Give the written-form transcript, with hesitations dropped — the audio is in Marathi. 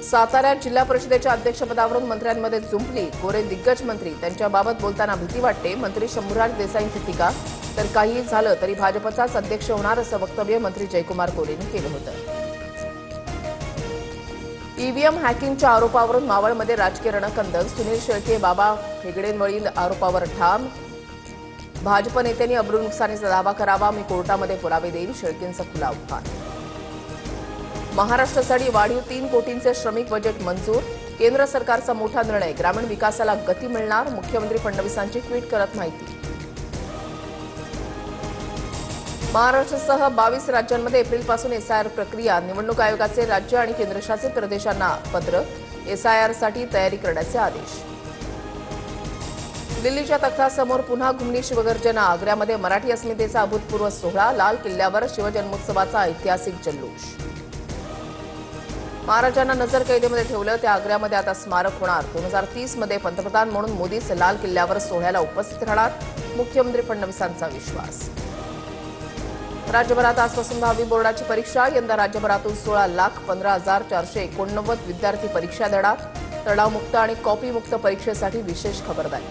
साताऱ्यात जिल्हा परिषदेच्या अध्यक्षपदावरून मंत्र्यांमध्ये जुंपली. गोरे दिग्गज मंत्री, त्यांच्याबाबत बोलताना भीती वाटते. मंत्री शंभूराज देसाईंची टीका. तर काहीही झालं तरी भाजपचाच अध्यक्ष होणार असं वक्तव्य मंत्री जयकुमार गोरेंनी केलं होतं. ईव्हीएम हॅकिंगच्या आरोपावरून मावळमध्ये राजकीय रणकंदक. सुनील शेळके बाबा हेगडेंवरील आरोपावर ठाम. भाजप नेत्यांनी अब्रू नुकसानीचा दावा करावा, मी कोर्टामध्ये पुरावे देईन, शेळकेंचा खुला उद्गार. महाराष्ट्रासाठी वाढीव 3 कोटींचे श्रमिक बजेट मंजूर. केंद्र सरकारचा मोठा निर्णय, ग्रामीण विकासाला गती मिळणार, मुख्यमंत्री फडणवीसांची ट्विट करत माहिती. महाराष्ट्रासह 22 राज्यांमध्ये एप्रिलपासून एसआयआर प्रक्रिया. निवडणूक आयोगाचे राज्य आणि केंद्रशासित प्रदेशांना पत्र. एसआयआरसाठी तयारी करण्याचे आदेश. दिल्लीच्या तख्तासमोर पुन्हा घुमली शिवगर्जना. आग्र्यामध्ये मराठी अस्मितेचा अभूतपूर्व सोहळा. लाल किल्ल्यावर शिवजन्मोत्सवाचा ऐतिहासिक जल्लोष. महाराजांना नजरकैदेमध्ये ठेवलं, त्या आग्र्यामध्ये आता स्मारक होणार. 2030 मध्ये पंतप्रधान म्हणून मोदीच लाल किल्ल्यावर सोहळ्याला उपस्थित राहणार, मुख्यमंत्री फडणवीसांचा विश्वास. राज्यभरात आजपासून 10वी बोर्डाची परीक्षा. यंदा राज्यभरातून 16,15,489 विद्यार्थी परीक्षा देणार. तणावमुक्त आणि कॉपीमुक्त परीक्षेसाठी विशेष खबरदारी.